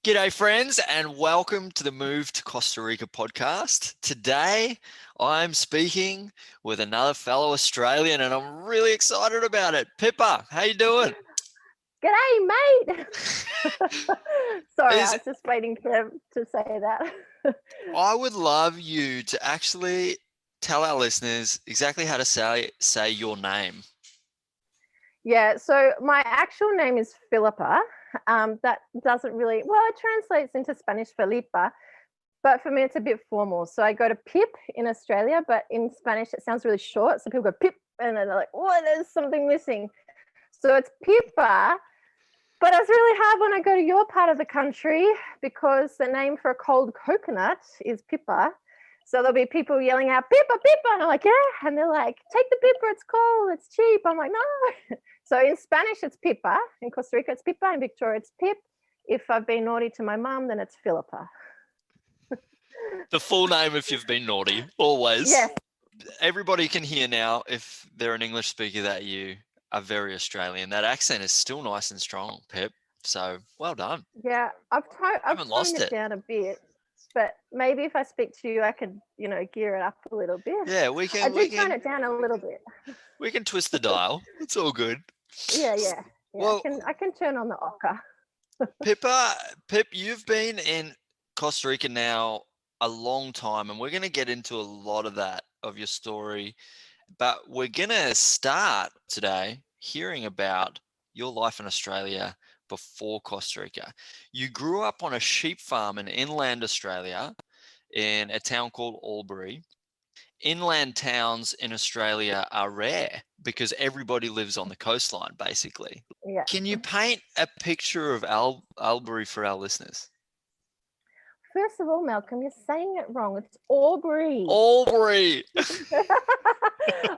G'day, friends, and welcome to the Move to Costa Rica podcast. Today, I'm speaking with another fellow Australian, and I'm really excited about it. Pippa, how you doing? G'day, mate. Sorry, Is- I was just waiting to say that. I would love you to actually tell our listeners exactly how to say your name. Yeah, so my actual name is Philippa. That doesn't really, it translates into Spanish Philippa, but for me it's a bit formal. So I go to Pip in Australia, but in Spanish it sounds really short. So people go Pip, and then they're like, oh, there's something missing. So it's Pippa. But it's really hard when I go to your part of the country because the name for a cold coconut is Pippa. So there'll be people yelling out, Pippa, Pippa. And I'm like, yeah. And they're like, take the Pippa, it's cold, it's cheap. I'm like, no. So in Spanish, it's Pippa. In Costa Rica, it's Pippa. In Victoria, it's Pip. If I've been naughty to my mum, then it's Philippa. The full name if you've been naughty, always. Yes. Everybody can hear now, if they're an English speaker, that you are very Australian. That accent is still nice and strong, Pip. So well done. Yeah, I've toned it down a bit. But maybe if I speak to you, I could, gear it up a little bit. Yeah, we can. Tone it down a little bit. We can twist the dial. It's all good. Yeah. Well, I can turn on the ocker. Pip, you've been in Costa Rica now a long time, and we're going to get into a lot of that, of your story. But we're going to start today hearing about your life in Australia before Costa Rica. You grew up on a sheep farm in inland Australia in a town called Albury. Inland towns in Australia are rare because everybody lives on the coastline, basically. Yeah. Can you paint a picture of Albury for our listeners? First of all, Malcolm, you're saying it wrong. It's Albury. Albury.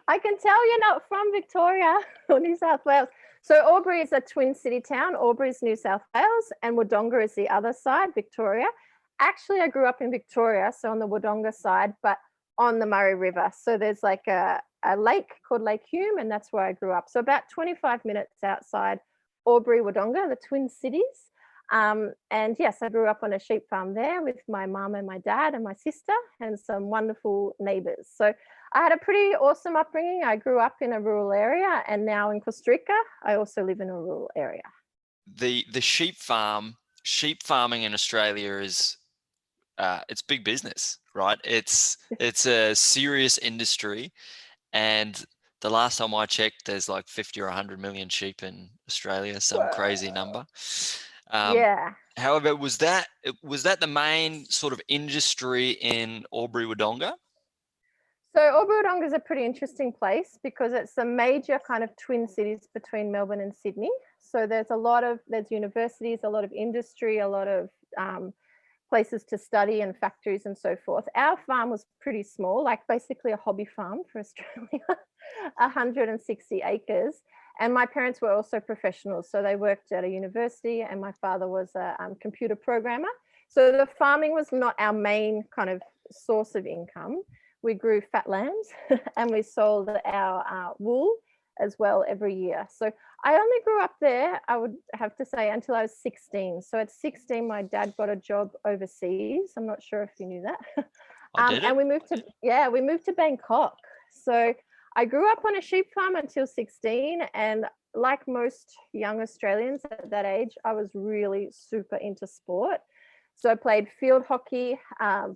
I can tell you're not from Victoria or New South Wales. So Albury is a twin city town. Albury is New South Wales and Wodonga is the other side, Victoria. Actually, I grew up in Victoria, so on the Wodonga side, but on the Murray River. So there's like a lake called Lake Hume, and that's where I grew up. So about 25 minutes outside Albury, Wodonga, the twin cities. And yes, I grew up on a sheep farm there with my mum and my dad and my sister and some wonderful neighbors. So I had a pretty awesome upbringing. I grew up in a rural area, and now in Costa Rica, I also live in a rural area. The sheep farming in Australia is it's big business, right? It's a serious industry, and the last time I checked, there's like 50 or 100 million sheep in Australia, some crazy number. Yeah. However, was that the main sort of industry in Albury Wodonga? So Albury Wodonga is a pretty interesting place because it's a major kind of twin cities between Melbourne and Sydney. So there's universities, a lot of industry, a lot of places to study and factories and so forth. Our farm was pretty small, like basically a hobby farm for Australia, 160 acres. And my parents were also professionals. So they worked at a university, and my father was a computer programmer. So the farming was not our main kind of source of income. We grew fat lambs and we sold our wool as well every year. So I only grew up there, I would have to say, until I was 16. So at 16, my dad got a job overseas. I'm not sure if you knew that. And we moved to Bangkok. So I grew up on a sheep farm until 16. And like most young Australians at that age, I was really super into sport. So I played field hockey,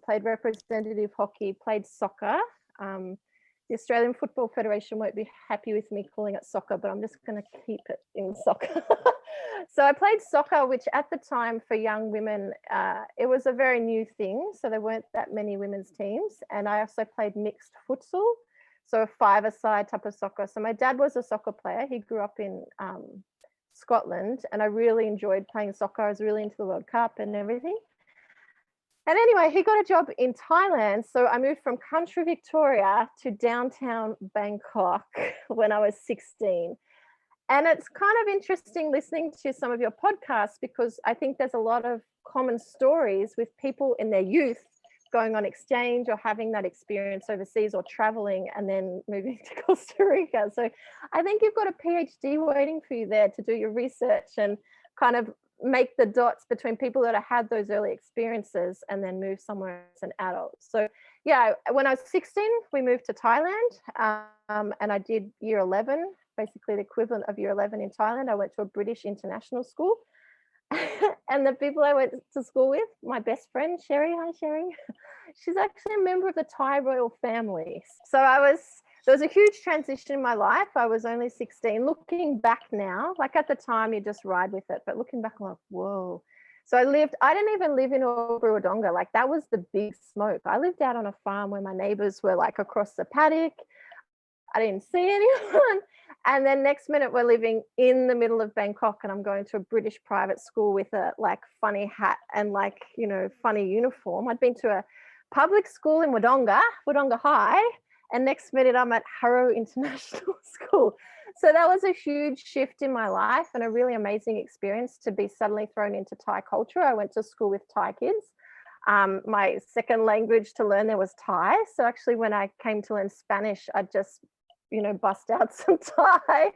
played representative hockey, played soccer. The Australian Football Federation won't be happy with me calling it soccer, but I'm just going to keep it in soccer. So I played soccer, which at the time for young women, it was a very new thing. So there weren't that many women's teams. And I also played mixed futsal, so a five-a-side type of soccer. So my dad was a soccer player. He grew up in Scotland, and I really enjoyed playing soccer. I was really into the World Cup and everything. And anyway, he got a job in Thailand. So I moved from country Victoria to downtown Bangkok when I was 16. And it's kind of interesting listening to some of your podcasts because I think there's a lot of common stories with people in their youth going on exchange or having that experience overseas or traveling and then moving to Costa Rica. So I think you've got a PhD waiting for you there to do your research and kind of make the dots between people that have had those early experiences and then move somewhere as an adult. So yeah, when I was 16, we moved to Thailand, and I did year 11, basically the equivalent of year 11 in Thailand. I went to a British international school. And the people I went to school with, my best friend, Sherry, hi Sherry, she's actually a member of the Thai royal family. So there was a huge transition in my life. I was only 16. Looking back now, like at the time, you just ride with it. But looking back, I'm like, whoa. So I didn't even live in Oburadonga. Like that was the big smoke. I lived out on a farm where my neighbors were like across the paddock. I didn't see anyone. And then next minute we're living in the middle of Bangkok, and I'm going to a British private school with a like funny hat and like, you know, funny uniform. I'd been to a public school in Wodonga High, and next minute I'm at Harrow International School. So that was a huge shift in my life and a really amazing experience to be suddenly thrown into Thai culture. I went to school with Thai kids. My second language to learn there was Thai. So actually when I came to learn Spanish, I just, you know, bust out some Thai,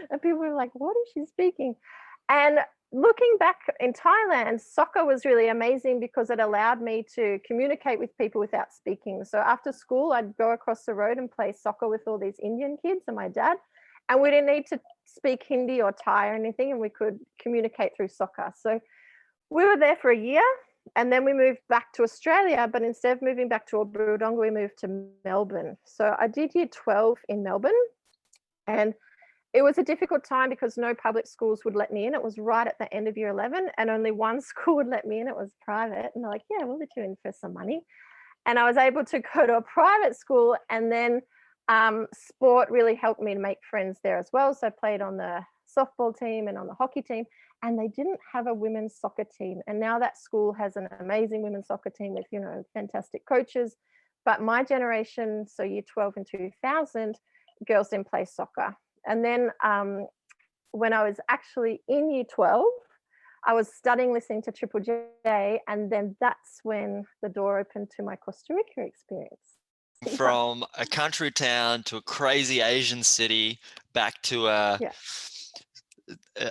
and people were like, what is she speaking? And looking back in Thailand, soccer was really amazing because it allowed me to communicate with people without speaking. So after school, I'd go across the road and play soccer with all these Indian kids and my dad, and we didn't need to speak Hindi or Thai or anything, and we could communicate through soccer. So we were there for a year, and then we moved back to Australia, but instead of moving back to Albury-Wodonga, we moved to Melbourne. So I did year 12 in Melbourne, and it was a difficult time because no public schools would let me in. It was right at the end of year 11, and only one school would let me in. It was private, and they're like, yeah, we'll let you in for some money. And I was able to go to a private school, and then sport really helped me to make friends there as well. So I played on the softball team and on the hockey team, and they didn't have a women's soccer team. And now that school has an amazing women's soccer team with, you know, fantastic coaches. But my generation, so year 12 and 2000, girls didn't play soccer. And then when I was actually in year 12, I was studying listening to Triple J, and then that's when the door opened to my Costa Rica experience. From a country town to a crazy Asian city, back to a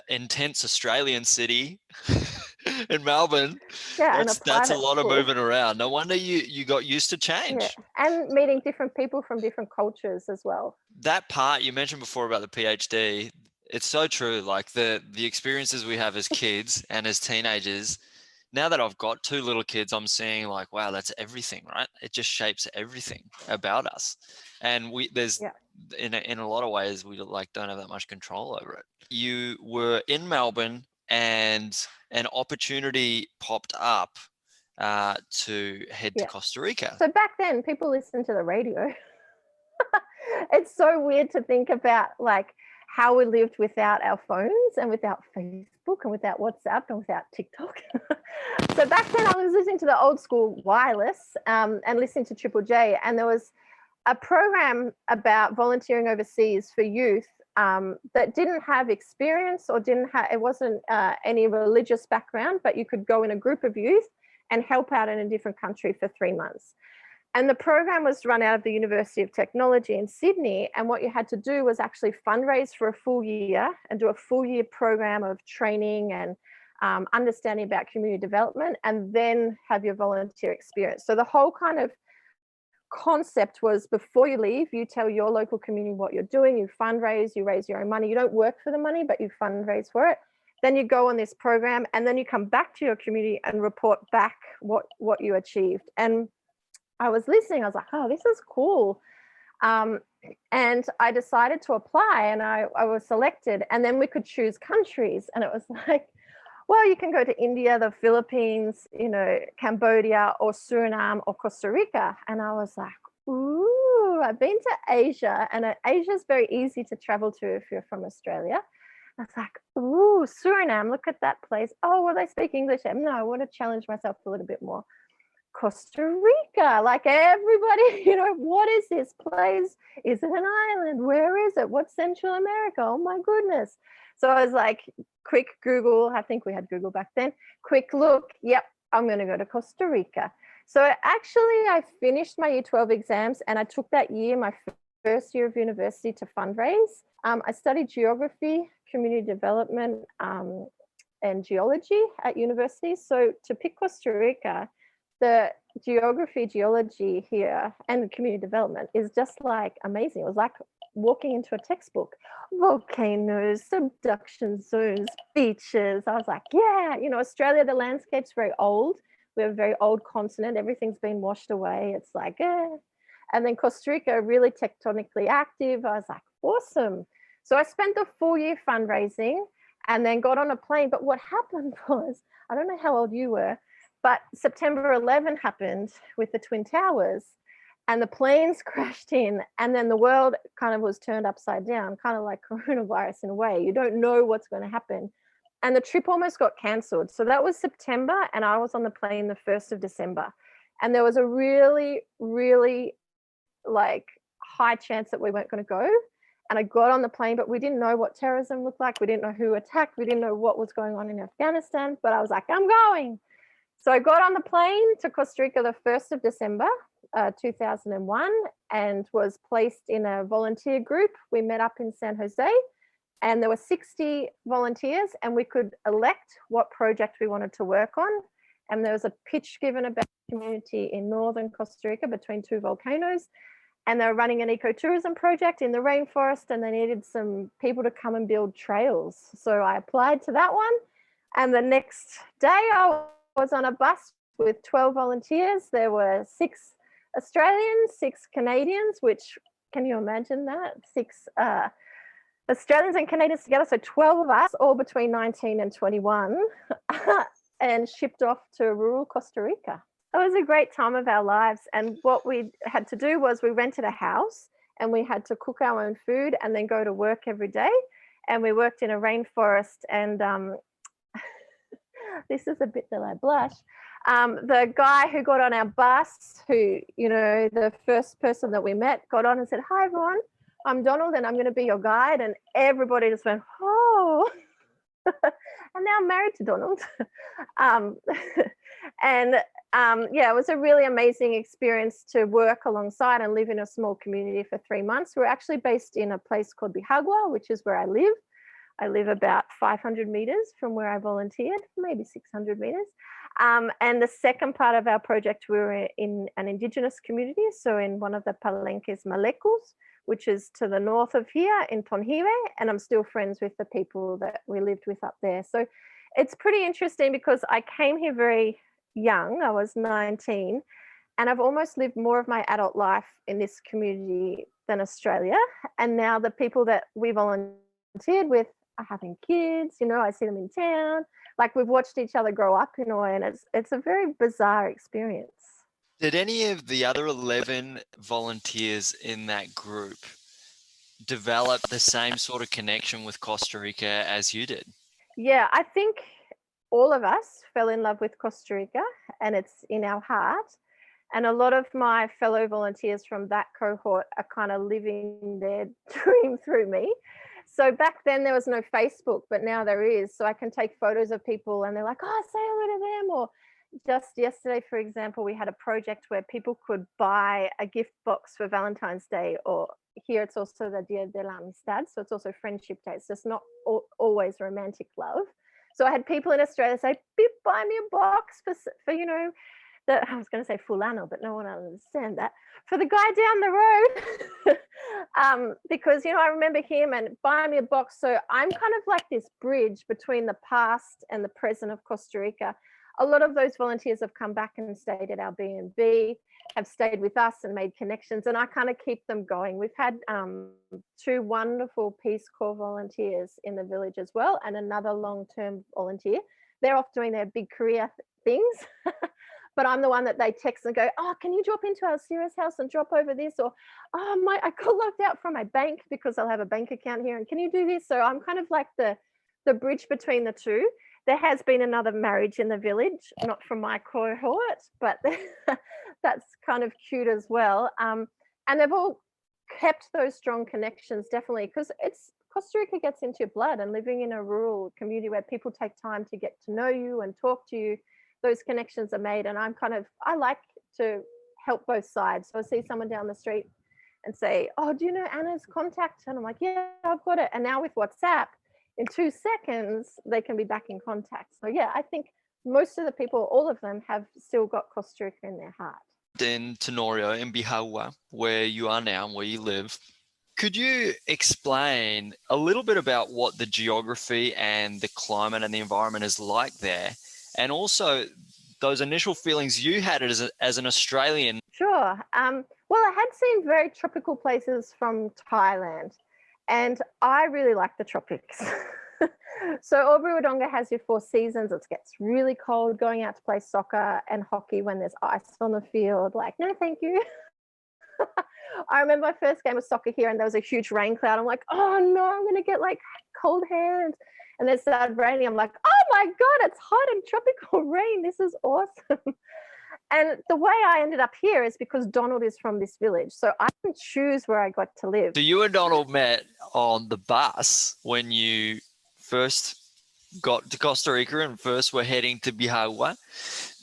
intense Australian city in Melbourne. Yeah, that's a lot school. of moving around. No wonder you got used to change. Yeah, and meeting different people from different cultures as well. That part you mentioned before about the PhD, it's so true. Like the experiences we have as kids and as teenagers, now that I've got two little kids, I'm seeing like, wow, that's everything, right? It just shapes everything about us. And in a lot of ways, we like don't have that much control over it. You were in Melbourne and an opportunity popped up to head to Costa Rica. So back then, people listened to the radio. It's so weird to think about like how we lived without our phones and without Facebook and without WhatsApp and without TikTok. So back then I was listening to the old school wireless and listening to Triple J, and there was a program about volunteering overseas for youth that didn't have experience or it wasn't any religious background, but you could go in a group of youth and help out in a different country for 3 months. And the program was run out of the University of Technology in Sydney. And what you had to do was actually fundraise for a full year and do a full year program of training and understanding about community development, and then have your volunteer experience. So the whole kind of concept was, before you leave, you tell your local community what you're doing, you fundraise, you raise your own money. You don't work for the money, but you fundraise for it. Then you go on this program, and then you come back to your community and report back what you achieved. And I was listening, I was like, oh, this is cool. And I decided to apply, and I was selected, and then we could choose countries. And it was like, well, you can go to India, the Philippines, you know, Cambodia or Suriname or Costa Rica. And I was like, ooh, I've been to Asia, and Asia is very easy to travel to if you're from Australia. I was like, ooh, Suriname, look at that place. Oh, well, they speak English. No, I want to challenge myself a little bit more. Costa Rica, like everybody, you know, what is this place? Is it an island? Where is it? What's Central America? Oh my goodness. So I was like, quick Google, I think we had Google back then, quick look, yep, I'm going to go to Costa Rica. So actually I finished my year 12 exams, and I took that year, my first year of university, to fundraise. I studied geography, community development, and geology at universities. So to pick Costa Rica, the geology here and community development is just like amazing. It was like walking into a textbook. Volcanoes, subduction zones, beaches. I was like, yeah, Australia, the landscape's very old. We're a very old continent. Everything's been washed away. It's like, eh. And then Costa Rica, really tectonically active. I was like, awesome. So I spent the full year fundraising and then got on a plane. But what happened was, I don't know how old you were, but September 11 happened with the Twin Towers and the planes crashed in, and then the world kind of was turned upside down, kind of like coronavirus in a way. You don't know what's going to happen. And the trip almost got cancelled. So that was September, and I was on the plane the 1st of December. And there was a really, really like high chance that we weren't going to go. And I got on the plane, but we didn't know what terrorism looked like. We didn't know who attacked. We didn't know what was going on in Afghanistan, but I was like, I'm going. So I got on the plane to Costa Rica the 1st of December, 2001, and was placed in a volunteer group. We met up in San Jose, and there were 60 volunteers, and we could elect what project we wanted to work on. And there was a pitch given about the community in northern Costa Rica between two volcanoes. And they were running an ecotourism project in the rainforest, and they needed some people to come and build trails. So I applied to that one. And the next day I was on a bus with 12 volunteers. There were 6 Australians, 6 Canadians, which, can you imagine that? 6 Australians and Canadians together. So 12 of us, all between 19 and 21, and shipped off to rural Costa Rica. It was a great time of our lives. And what we had to do was we rented a house and we had to cook our own food and then go to work every day. And we worked in a rainforest. And this is a bit that I blush. The guy who got on our bus, who, the first person that we met, got on and said, "Hi, everyone. I'm Donald and I'm going to be your guide." And everybody just went, "Oh." And now I'm married to Donald. Yeah, it was a really amazing experience to work alongside and live in a small community for 3 months. We're actually based in a place called Bihagwa, which is where I live. I live about 500 meters from where I volunteered, maybe 600 meters. And the second part of our project, we were in an indigenous community. So in one of the Palenques Malecos, which is to the north of here in Tonhive, and I'm still friends with the people that we lived with up there. So it's pretty interesting because I came here very young. I was 19, and I've almost lived more of my adult life in this community than Australia. And now the people that we volunteered with are having kids, I see them in town. Like, we've watched each other grow up in a way, and it's a very bizarre experience. Did any of the other 11 volunteers in that group develop the same sort of connection with Costa Rica as you did? Yeah, I think all of us fell in love with Costa Rica, and it's in our heart. And a lot of my fellow volunteers from that cohort are kind of living their dream through me. So back then there was no Facebook, but now there is. So I can take photos of people and they're like, "Oh, say hello to them." Or just yesterday, for example, we had a project where people could buy a gift box for Valentine's Day, or here it's also the Dia de la Amistad. So it's also Friendship Day. It's just not always romantic love. So I had people in Australia say, "Buy me a box for I was going to say fulano, but no one will understand that, for the guy down the road." Because, I remember him, and buy me a box. So I'm kind of like this bridge between the past and the present of Costa Rica. A lot of those volunteers have come back and stayed at our B&B, have stayed with us and made connections, and I kind of keep them going. We've had 2 wonderful Peace Corps volunteers in the village as well, and another long-term volunteer. They're off doing their big career things. But I'm the one that they text and go, "Oh, can you drop into our Sarah's house and drop over this?" Or, "Oh, I got locked out from my bank because I'll have a bank account here, and can you do this?" So I'm kind of like the bridge between the two. There has been another marriage in the village, not from my cohort, but that's kind of cute as well. And they've all kept those strong connections, definitely, because Costa Rica gets into your blood, and living in a rural community where people take time to get to know you and talk to you, those connections are made. And I like to help both sides. So I see someone down the street and say, "Oh, do you know Anna's contact?" And I'm like, "Yeah, I've got it." And now with WhatsApp, in 2 seconds, they can be back in contact. So yeah, I think most of the people, all of them, have still got Costa Rica in their heart. In Tenorio, in Bihagwa, where you are now, where you live, could you explain a little bit about what the geography and the climate and the environment is like there? And also those initial feelings you had as an Australian. Sure. Well, I had seen very tropical places from Thailand, and I really like the tropics. So Albury Wodonga has your 4 seasons. It gets really cold, going out to play soccer and hockey when there's ice on the field. Like, no, thank you. I remember my first game of soccer here and there was a huge rain cloud. I'm like, oh no, I'm going to get like cold hands. And then it started raining. I'm like, oh my God, it's hot and tropical rain. This is awesome. And the way I ended up here is because Donald is from this village. So I can choose where I got to live. So you and Donald met on the bus when you first got to Costa Rica and first were heading to Bihagwa.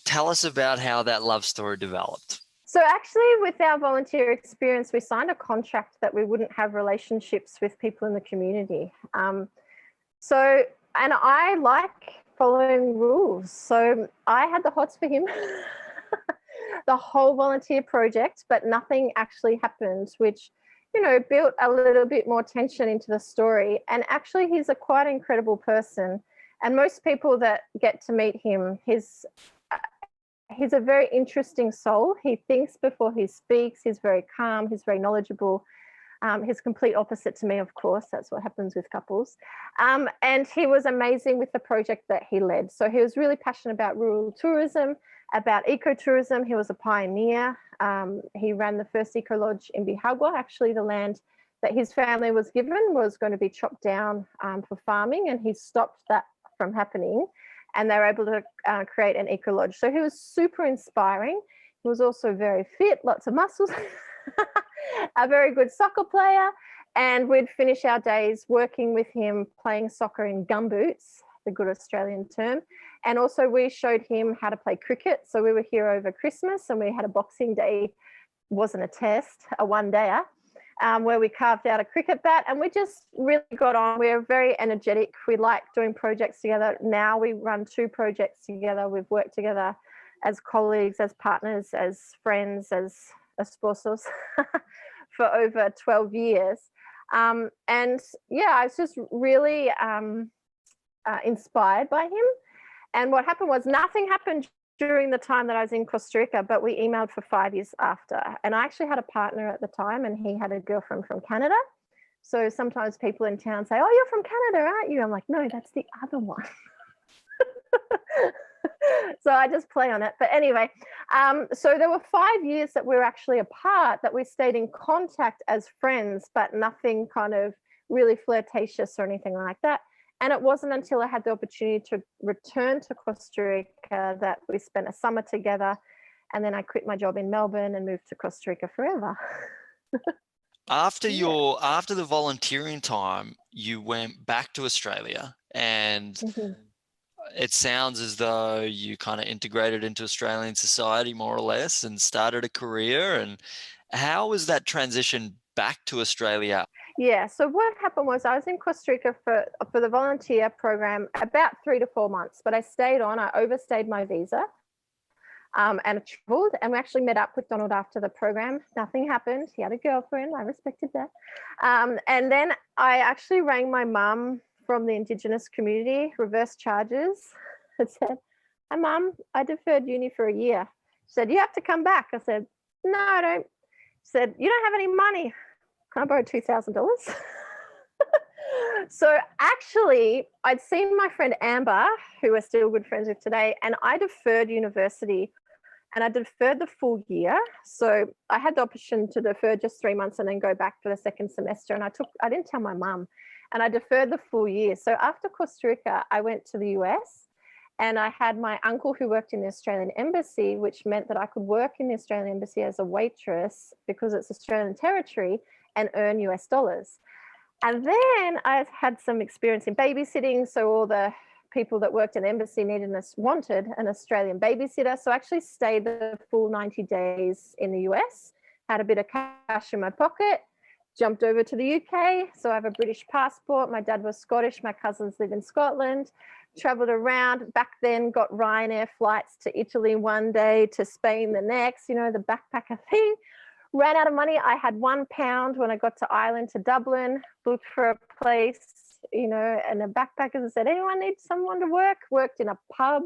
Tell us about how that love story developed. So actually, with our volunteer experience, we signed a contract that we wouldn't have relationships with people in the community. And I like following rules. So I had the hots for him the whole volunteer project, but nothing actually happened, which, you know, built a little bit more tension into the story. And actually, he's a quite incredible person. And most people that get to meet him, he's a very interesting soul. He thinks before he speaks. He's very calm. He's very knowledgeable. He's complete opposite to me, of course. That's what happens with couples. And he was amazing with the project that he led. So he was really passionate about rural tourism, about ecotourism. He was a pioneer. He ran the first eco lodge in Bihagwa. Actually, the land that his family was given was going to be chopped down for farming, and he stopped that from happening. And they were able to create an eco lodge. So he was super inspiring. He was also very fit, lots of muscles, a very good soccer player. And we'd finish our days working with him, playing soccer in gumboots, the good Australian term. And also we showed him how to play cricket. So we were here over Christmas and we had a Boxing Day, wasn't a test, a one-dayer, where we carved out a cricket bat, and we just really got on. We were very energetic. We like doing projects together. Now we run 2 projects together. We've worked together as colleagues, as partners, as friends, as esposos for over 12 years. And yeah, I was just really inspired by him. And what happened was nothing happened during the time that I was in Costa Rica, but we emailed for 5 years after. And I actually had a partner at the time, and he had a girlfriend from Canada. So sometimes people in town say, oh, you're from Canada, aren't you? I'm like, no, that's the other one. So I just play on it. But anyway, so there were 5 years that we were actually apart, that we stayed in contact as friends, but nothing kind of really flirtatious or anything like that. And it wasn't until I had the opportunity to return to Costa Rica that we spent a summer together. And then I quit my job in Melbourne and moved to Costa Rica forever. After the volunteering time, you went back to Australia, and it sounds as though you kind of integrated into Australian society more or less and started a career. And how was that transition back to Australia? Yeah, so what happened was I was in Costa Rica for the volunteer program about 3 to 4 months, but I stayed on. I overstayed my visa and I traveled, and we actually met up with Donald after the program. Nothing happened. He had a girlfriend. I respected that. And then I actually rang my mum from the Indigenous community, reverse charges, and said, hi, Mum, I deferred uni for a year. She said, you have to come back. I said, no, I don't. She said, you don't have any money. Can I borrow $2,000? So actually, I'd seen my friend Amber, who we're still good friends with today, and I deferred university, and I deferred the full year. So I had the option to defer just 3 months and then go back for the second semester. And I didn't tell my mum, and I deferred the full year. So after Costa Rica, I went to the US, and I had my uncle who worked in the Australian Embassy, which meant that I could work in the Australian Embassy as a waitress because it's Australian territory, and earn US dollars. And then I had some experience in babysitting. So all the people that worked in the embassy wanted an Australian babysitter. So I actually stayed the full 90 days in the US, had a bit of cash in my pocket, jumped over to the UK. So I have a British passport. My dad was Scottish. My cousins live in Scotland. Traveled around. Back then, got Ryanair flights to Italy one day, to Spain the next, you know, the backpacker thing. Ran out of money. I had £1 when I got to Ireland, to Dublin, looked for a place, you know, and the backpackers said, anyone need someone to work? Worked in a pub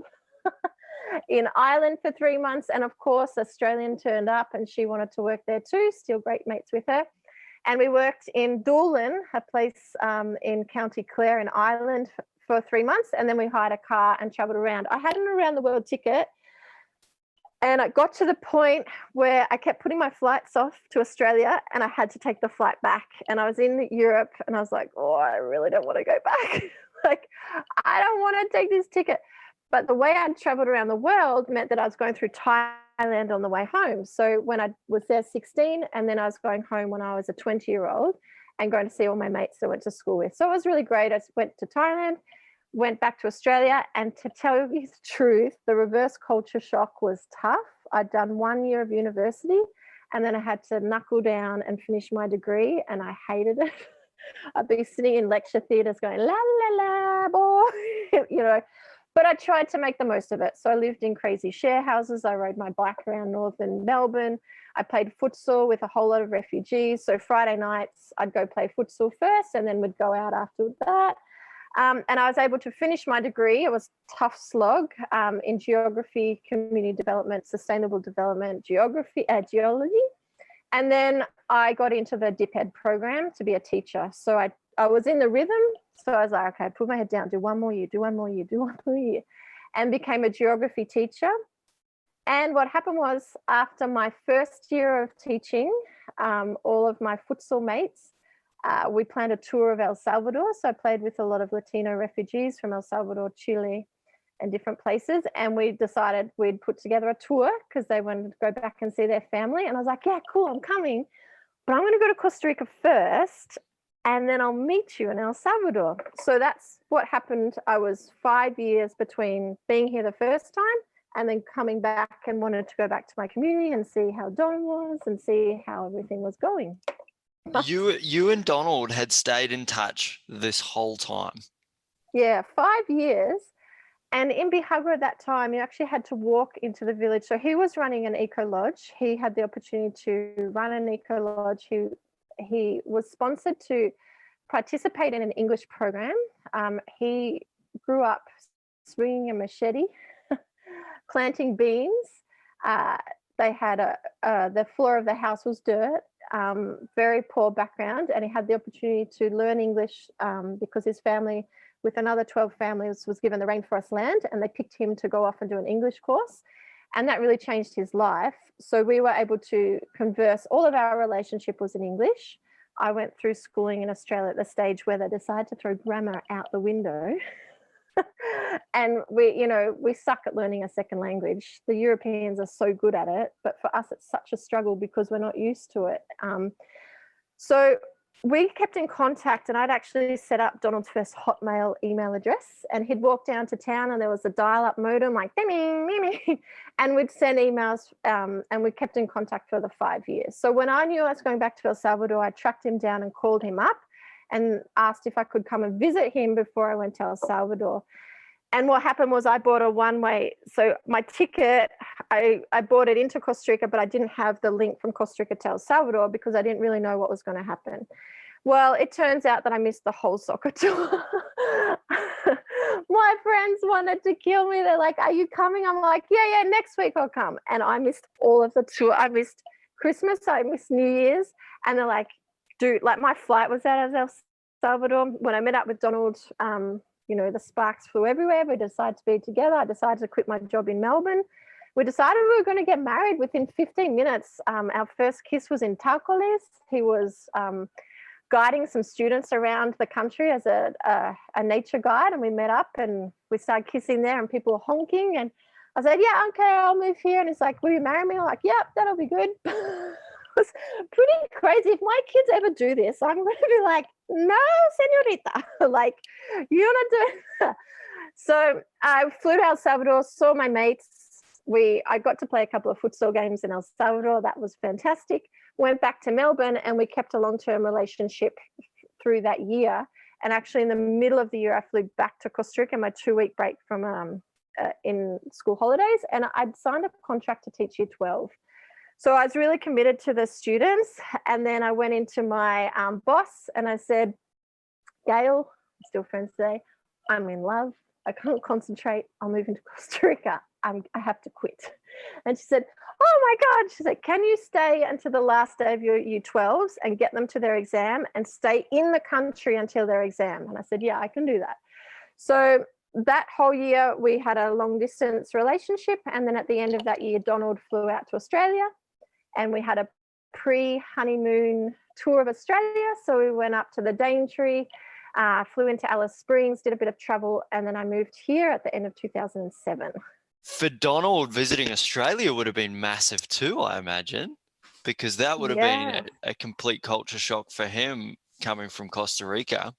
in Ireland for 3 months. And of course, Australian turned up and she wanted to work there too, still great mates with her. And we worked in Doolin, a place in County Clare in Ireland for 3 months. And then we hired a car and traveled around. I had an around the world ticket. And it got to the point where I kept putting my flights off to Australia and I had to take the flight back. And I was in Europe and I was like, oh, I really don't want to go back. Like, I don't want to take this ticket. But the way I'd traveled around the world meant that I was going through Thailand on the way home. So when I was there 16, and then I was going home when I was a 20-year-old and going to see all my mates that I went to school with. So it was really great. I went to Thailand, went back to Australia, and to tell you the truth, the reverse culture shock was tough. I'd done 1 year of university and then I had to knuckle down and finish my degree, and I hated it. I'd be sitting in lecture theatres going, la, la, la, boy, you know, but I tried to make the most of it. So I lived in crazy share houses. I rode my bike around northern Melbourne. I played futsal with a whole lot of refugees. So Friday nights, I'd go play futsal first and then we'd go out after that. And I was able to finish my degree. It was a tough slog in geography, community development, sustainable development, geology. And then I got into the DipEd program to be a teacher. So I was in the rhythm. So I was like, okay, put my head down, do one more year, do one more year, do one more year, and became a geography teacher. And what happened was, after my first year of teaching, all of my futsal mates, we planned a tour of El Salvador. So I played with a lot of Latino refugees from El Salvador, Chile, and different places. And we decided we'd put together a tour because they wanted to go back and see their family. And I was like, yeah, cool, I'm coming. But I'm going to go to Costa Rica first, and then I'll meet you in El Salvador. So that's what happened. I was 5 years between being here the first time and then coming back, and wanted to go back to my community and see how Don was and see how everything was going. You and Donald had stayed in touch this whole time. Yeah, 5 years. And in Bihagwa at that time, you actually had to walk into the village. So he was running an eco lodge. He had the opportunity to run an eco lodge. He was sponsored to participate in an English program. He grew up swinging a machete, planting beans. They had the floor of the house was dirt, very poor background, and he had the opportunity to learn English because his family, with another 12 families, was given the rainforest land, and they picked him to go off and do an English course. And that really changed his life. So we were able to converse. All of our relationship was in English. I went through schooling in Australia at the stage where they decided to throw grammar out the window. And we suck at learning a second language. The Europeans are so good at it, but for us, it's such a struggle because we're not used to it. So we kept in contact, and I'd actually set up Donald's first Hotmail email address, and he'd walk down to town and there was a dial-up modem like and we'd send emails, and we kept in contact for the 5 years. So when I knew I was going back to El Salvador, I tracked him down and called him up and asked if I could come and visit him before I went to El Salvador. And what happened was I bought a one-way. So my ticket, I bought it into Costa Rica, but I didn't have the link from Costa Rica to El Salvador because I didn't really know what was going to happen. Well, it turns out that I missed the whole soccer tour. My friends wanted to kill me. They're like, are you coming? I'm like, yeah, next week I'll come. And I missed all of the tour. I missed Christmas. I missed New Year's. And they're like, dude, like my flight was out of El Salvador. When I met up with Donald, the sparks flew everywhere. We decided to be together. I decided to quit my job in Melbourne. We decided we were going to get married within 15 minutes. Our first kiss was in Talcoles. He was guiding some students around the country as a nature guide, and we met up and we started kissing there, and people were honking, and I said, yeah, okay, I'll move here. And he's like, will you marry me? I'm like, yep, that'll be good. It was pretty crazy. If my kids ever do this, I'm going to be like, no, señorita, like, you want to do it. So I flew to El Salvador, saw my mates, I got to play a couple of futsal games in El Salvador. That was fantastic. Went back to Melbourne, and we kept a long-term relationship through that year. And actually, in the middle of the year, I flew back to Costa Rica, my 2-week break from in school holidays, and I'd signed a contract to teach year 12. So I was really committed to the students. And then I went into my boss and I said, Gail, still friends today, I'm in love. I can't concentrate. I'm moving to Costa Rica. I have to quit. And she said, oh my God. She said, can you stay until the last day of your year 12s and get them to their exam and stay in the country until their exam? And I said, yeah, I can do that. So that whole year we had a long distance relationship. And then at the end of that year, Donald flew out to Australia and we had a pre-honeymoon tour of Australia. So we went up to the Daintree, flew into Alice Springs, did a bit of travel, and then I moved here at the end of 2007. For Donald, visiting Australia would have been massive too, I imagine, because that would have been a complete culture shock for him coming from Costa Rica.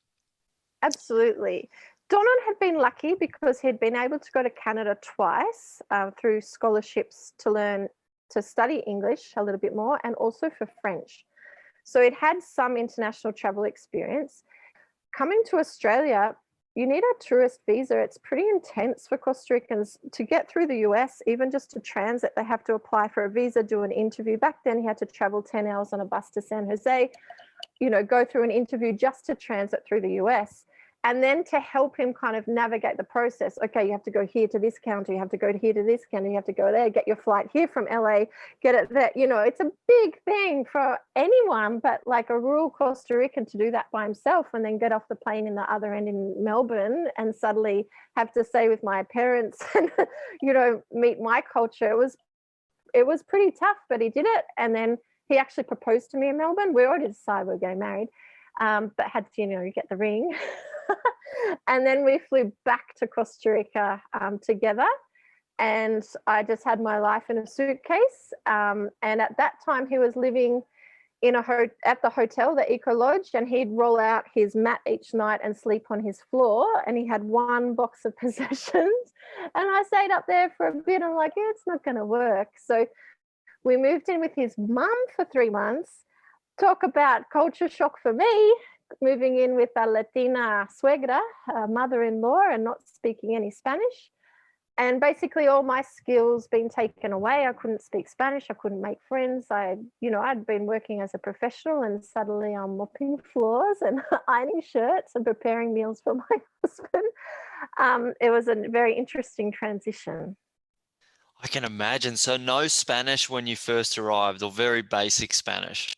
Absolutely. Donald had been lucky because he'd been able to go to Canada twice through scholarships to study English a little bit more, and also for French. So it had some international travel experience. Coming to Australia, you need a tourist visa. It's pretty intense for Costa Ricans to get through the US, even just to transit. They have to apply for a visa, do an interview. Back then, he had to travel 10 hours on a bus to San Jose, go through an interview just to transit through the US. And then to help him kind of navigate the process, okay, you have to go here to this county, you have to go here to this county, you have to go there, get your flight here from LA, get it there. It's a big thing for anyone, but like a rural Costa Rican to do that by himself and then get off the plane in the other end in Melbourne and suddenly have to stay with my parents and, meet my culture. It was pretty tough, but he did it. And then he actually proposed to me in Melbourne. We already decided we were getting married, but had to, get the ring. And then we flew back to Costa Rica together, and I just had my life in a suitcase. And at that time, he was living at the hotel, the Eco Lodge, and he'd roll out his mat each night and sleep on his floor. And he had one box of possessions. And I stayed up there for a bit. I'm like, yeah, it's not going to work. So we moved in with his mum for 3 months. Talk about culture shock for me, moving in with a Latina suegra, a mother-in-law, and not speaking any Spanish. And basically all my skills being taken away. I couldn't speak Spanish. I couldn't make friends. I'd been working as a professional, and suddenly I'm mopping floors and ironing shirts and preparing meals for my husband. It was a very interesting transition. I can imagine. So no Spanish when you first arrived, or very basic Spanish?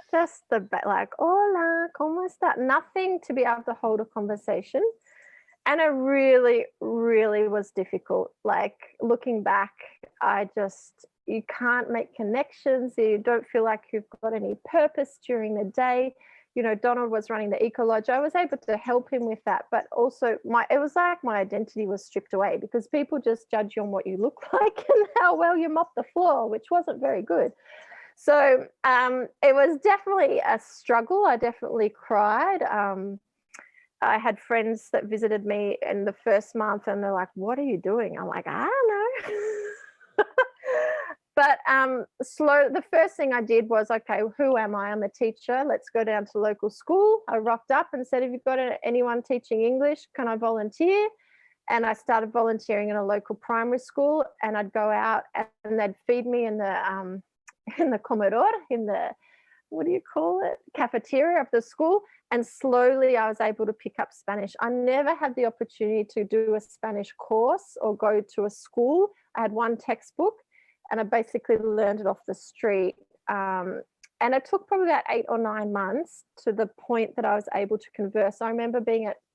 Just like, hola, ¿cómo está? Nothing to be able to hold a conversation. And it really, really was difficult. Like looking back, you can't make connections. You don't feel like you've got any purpose during the day. Donald was running the Eco Lodge. I was able to help him with that, but also it was like my identity was stripped away because people just judge you on what you look like and how well you mop the floor, which wasn't very good. So it was definitely a struggle. I definitely cried. I had friends that visited me in the first month and they're like, what are you doing? I'm like, I don't know. But the first thing I did was, okay, who am I? I'm a teacher. Let's go down to local school. I rocked up and said, have you got anyone teaching English? Can I volunteer? And I started volunteering in a local primary school, and I'd go out and they'd feed me in the comedor, in the, what do you call it, cafeteria of the school. And slowly I was able to pick up Spanish. I never had the opportunity to do a Spanish course or go to a school. I had one textbook and I basically learned it off the street. And it took probably about 8 or 9 months to the point that I was able to converse. I remember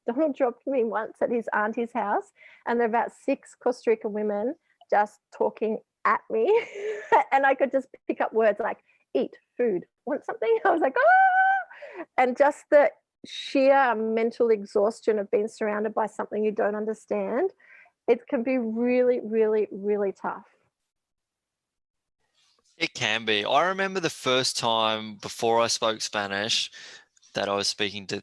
Donald dropped me once at his auntie's house, and there were about 6 Costa Rican women just talking at me. And I could just pick up words like eat, food, want something. I was like, ah! And just the sheer mental exhaustion of being surrounded by something you don't understand, it can be really, really, really tough. It can be. I remember the first time before I spoke Spanish that I was speaking to,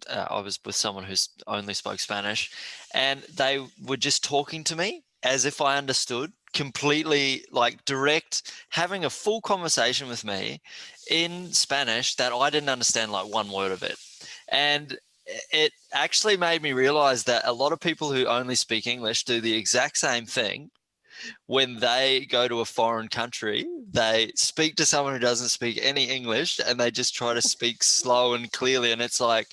I was with someone who only spoke Spanish, and they were just talking to me as if I understood completely like direct, having a full conversation with me in Spanish that I didn't understand like one word of it. And it actually made me realize that a lot of people who only speak English do the exact same thing when they go to a foreign country. They speak to someone who doesn't speak any English and they just try to speak slow and clearly. And it's like,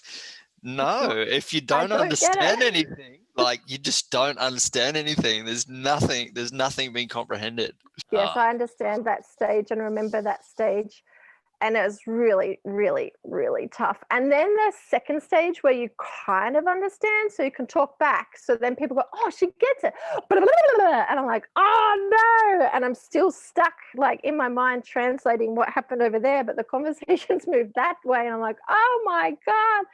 no, if you I don't don't get understand it. anything, like you just don't understand anything. There's nothing being comprehended. Yes, I understand that stage and remember that stage. And it was really, really, really tough. And then the second stage where you kind of understand, so you can talk back. So then people go, oh, she gets it. And I'm like, oh no. And I'm still stuck like in my mind translating what happened over there, but the conversations moved that way. And I'm like, oh my God.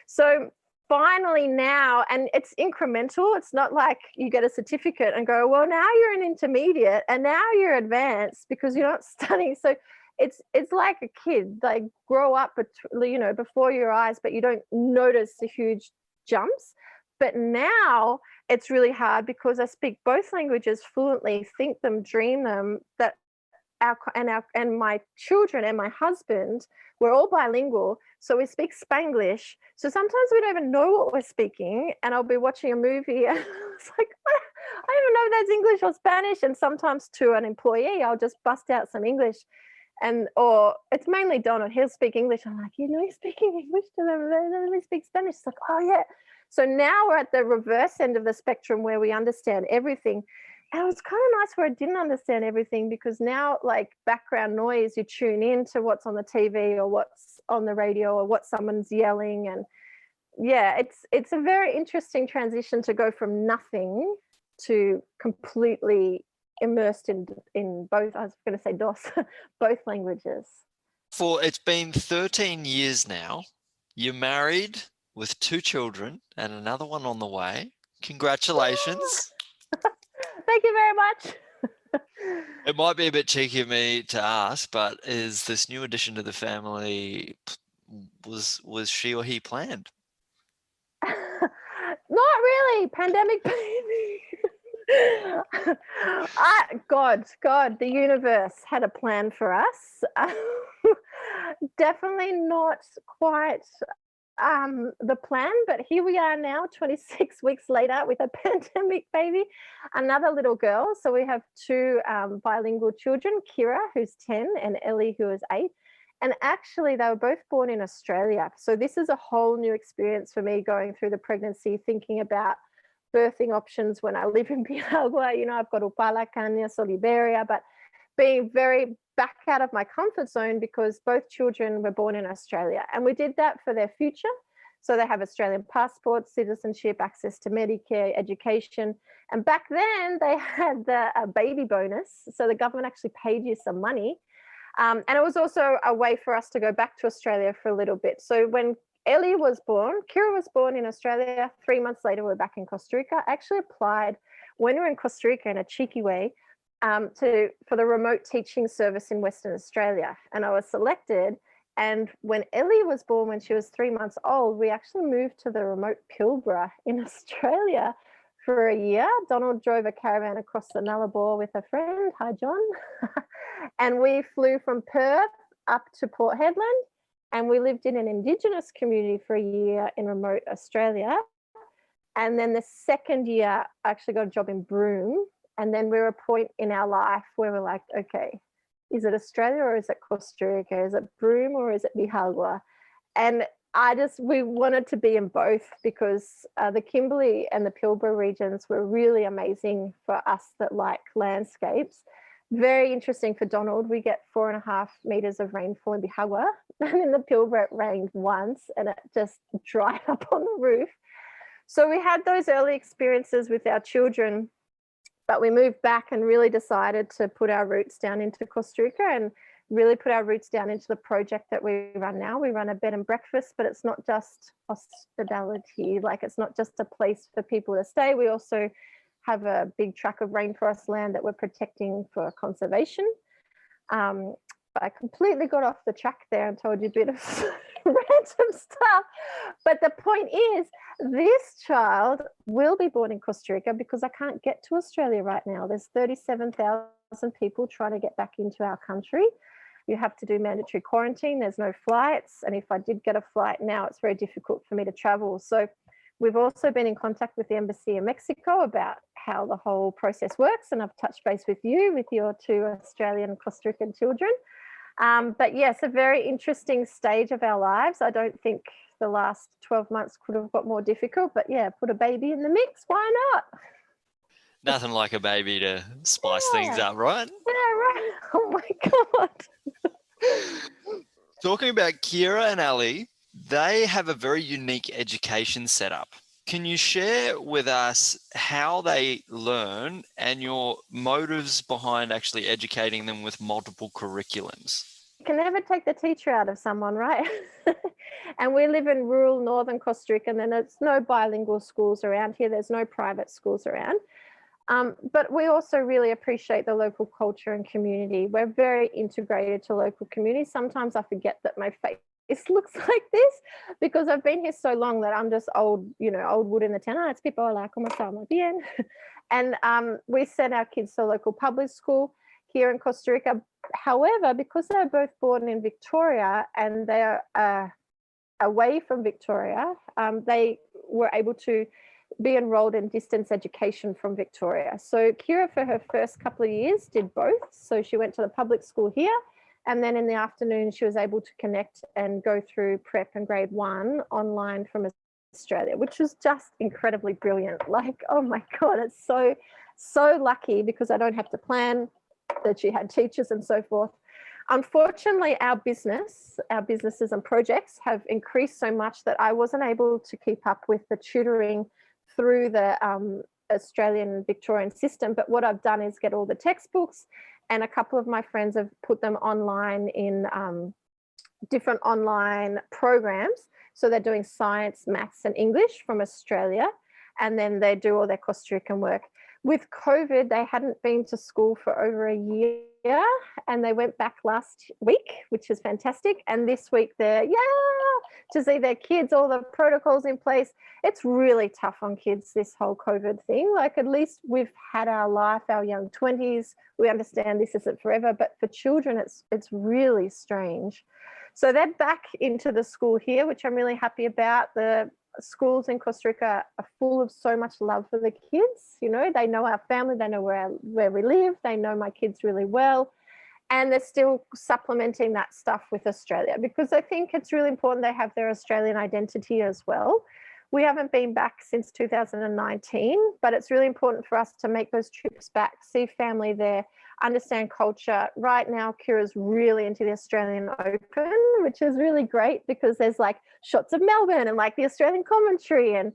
So finally now, and it's incremental. It's not like you get a certificate and go, well, now you're an intermediate and now you're advanced because you're not studying. So it's like a kid, like grow up, before your eyes, but you don't notice the huge jumps. But now it's really hard because I speak both languages fluently, think them, dream them. That and my children and my husband, we're all bilingual, so we speak Spanglish. So sometimes we don't even know what we're speaking, and I'll be watching a movie and it's like, I don't even know if that's English or Spanish. And sometimes to an employee, I'll just bust out some English, or it's mainly Donald. He'll speak English. I'm like, you're speaking English to them. They only speak Spanish. It's like, oh yeah. So now we're at the reverse end of the spectrum where we understand everything. And it was kind of nice where I didn't understand everything, because now, like background noise, you tune in to what's on the TV or what's on the radio or what someone's yelling. And yeah, it's a very interesting transition to go from nothing to completely immersed in both. I was going to say DOS, both languages. It's been 13 years now. You're married with 2 children and another one on the way. Congratulations. Thank you very much. It might be a bit cheeky of me to ask, but is this new addition to the family, was she or he planned? Not really. Pandemic baby. God, the universe had a plan for us. Definitely not quite the plan, but here we are now, 26 weeks later, with a pandemic baby, another little girl. So we have 2 bilingual children, Kira, who's 10, and Ellie, who is 8. And actually, they were both born in Australia. So this is a whole new experience for me, going through the pregnancy, thinking about birthing options when I live in Piragua. I've got Upala, Cañas, Oliveria, but being very back out of my comfort zone because both children were born in Australia. And we did that for their future. So they have Australian passports, citizenship, access to Medicare, education. And back then they had the baby bonus. So the government actually paid you some money. And it was also a way for us to go back to Australia for a little bit. So when Ellie was born, Kira was born in Australia. 3 months later, we're back in Costa Rica. I actually applied when we were in Costa Rica in a cheeky way for the remote teaching service in Western Australia. And I was selected. And when Ellie was born, when she was 3 months old, we actually moved to the remote Pilbara in Australia for a year. Donald drove a caravan across the Nullarbor with a friend. Hi, John. And we flew from Perth up to Port Hedland. And we lived in an Indigenous community for a year in remote Australia. And then the second year, I actually got a job in Broome. And then we were a point in our life where we're like, okay, is it Australia or is it Costa Rica? Is it Broome or is it Nicaragua? And we wanted to be in both because the Kimberley and the Pilbara regions were really amazing for us that like landscapes. Very interesting for Donald. We get 4.5 meters of rainfall in Bihagwa, and in the Pilbara it rained once and it just dried up on the roof. So we had those early experiences with our children, but we moved back and really decided to put our roots down into Costa Rica and really put our roots down into the project that we run now. We run a bed and breakfast, but it's not just hospitality. Like, it's not just a place for people to stay. We also have a big tract of rainforest land that we're protecting for conservation. I completely got off the track there and told you a bit of random stuff. But the point is, this child will be born in Costa Rica because I can't get to Australia right now. There's 37,000 people trying to get back into our country. You have to do mandatory quarantine. There's no flights. And if I did get a flight now, it's very difficult for me to travel. So we've also been in contact with the embassy in Mexico about how the whole process works. And I've touched base with you, with your 2 Australian and Costa Rican children. But yes, a very interesting stage of our lives. I don't think the last 12 months could have got more difficult, but yeah, put a baby in the mix. Why not? Nothing like a baby to spice things up, right? Yeah, right. Oh my God. Talking about Kira and Ali, they have a very unique education setup. Can you share with us how they learn and your motives behind actually educating them with multiple curriculums? You can never take the teacher out of someone, right? And we live in rural northern Costa Rica, and then there's no bilingual schools around here. There's no private schools around. But we also really appreciate the local culture and community. We're very integrated to local community. Sometimes I forget that my face looks like this because I've been here so long that I'm just old wood in the tent. It's people are like, ¿Cómo está? Muy bien. And we send our kids to a local public school here in Costa Rica. However, because they're both born in Victoria and they're away from Victoria, they were able to be enrolled in distance education from Victoria. So Kira, for her first couple of years, did both. So she went to the public school here, and then in the afternoon, she was able to connect and go through prep and grade 1 online from Australia, which was just incredibly brilliant. Like, oh my God, it's so lucky because I don't have to plan, that she had teachers and so forth. Unfortunately, our businesses and projects have increased so much that I wasn't able to keep up with the tutoring through the Australian Victorian system. But what I've done is get all the textbooks, and a couple of my friends have put them online in different online programs. So they're doing science, maths, and English from Australia, and then they do all their Costa Rican work. With COVID, they hadn't been to school for over a year, and they went back last week, which is fantastic. And this week they're, to see their kids, all the protocols in place. It's really tough on kids, this whole COVID thing. Like, at least we've had our life, our young 20s. We understand this isn't forever, but for children, it's really strange. So they're back into the school here, which I'm really happy about. The schools in Costa Rica are full of so much love for the kids. You know, they know our family, they know where we live, they know my kids really well. And they're still supplementing that stuff with Australia, because I think it's really important they have their Australian identity as well. We haven't been back since 2019, but it's really important for us to make those trips back, see family there, understand culture. Right now, Kira's really into the Australian Open, which is really great because there's like shots of Melbourne and like the Australian commentary, and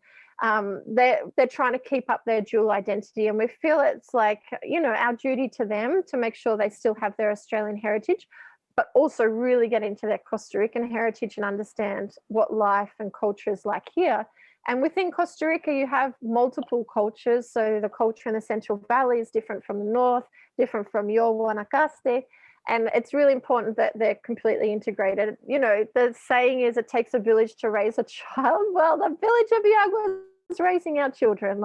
they're trying to keep up their dual identity. And we feel it's like, you know, our duty to them to make sure they still have their Australian heritage, but also really get into their Costa Rican heritage and understand what life and culture is like here. And within Costa Rica, you have multiple cultures. So the culture in the Central Valley is different from the north, different from your Guanacaste. And it's really important that they're completely integrated. You know, the saying is, it takes a village to raise a child. Well, the village of Yagua is raising our children.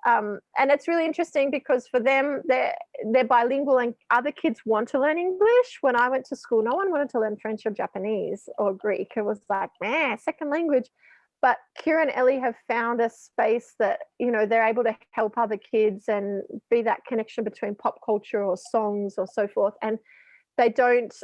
And it's really interesting because for them, they're bilingual, and other kids want to learn English. When I went to school, no one wanted to learn French or Japanese or Greek. It was like, second language. But Kira and Ellie have found a space that, you know, they're able to help other kids and be that connection between pop culture or songs or so forth. And they don't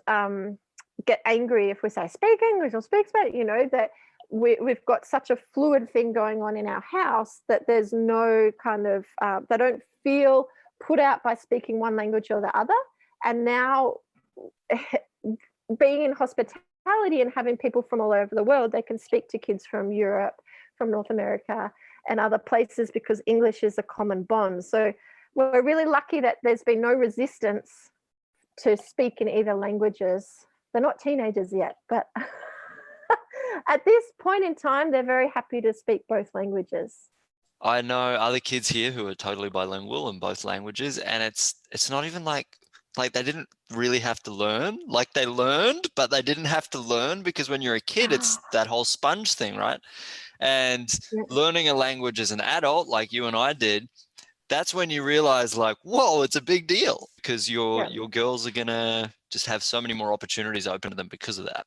get angry if we say speak English or speak Spanish, you know, that we've got such a fluid thing going on in our house that there's no kind of, they don't feel put out by speaking one language or the other. And now being in hospitality and having people from all over the world, they can speak to kids from Europe, from North America and other places, because English is a common bond. So we're really lucky that there's been no resistance to speak in either languages. They're not teenagers yet, but at this point in time, they're very happy to speak both languages. I know other kids here who are totally bilingual in both languages, and it's not even like like they didn't really have to learn. Like they learned, but they didn't have to learn, because when you're a kid, it's that whole sponge thing, right? And learning a language as an adult, like you and I did, that's when you realize, like, whoa, it's a big deal, because your girls are gonna just have so many more opportunities open to them because of that.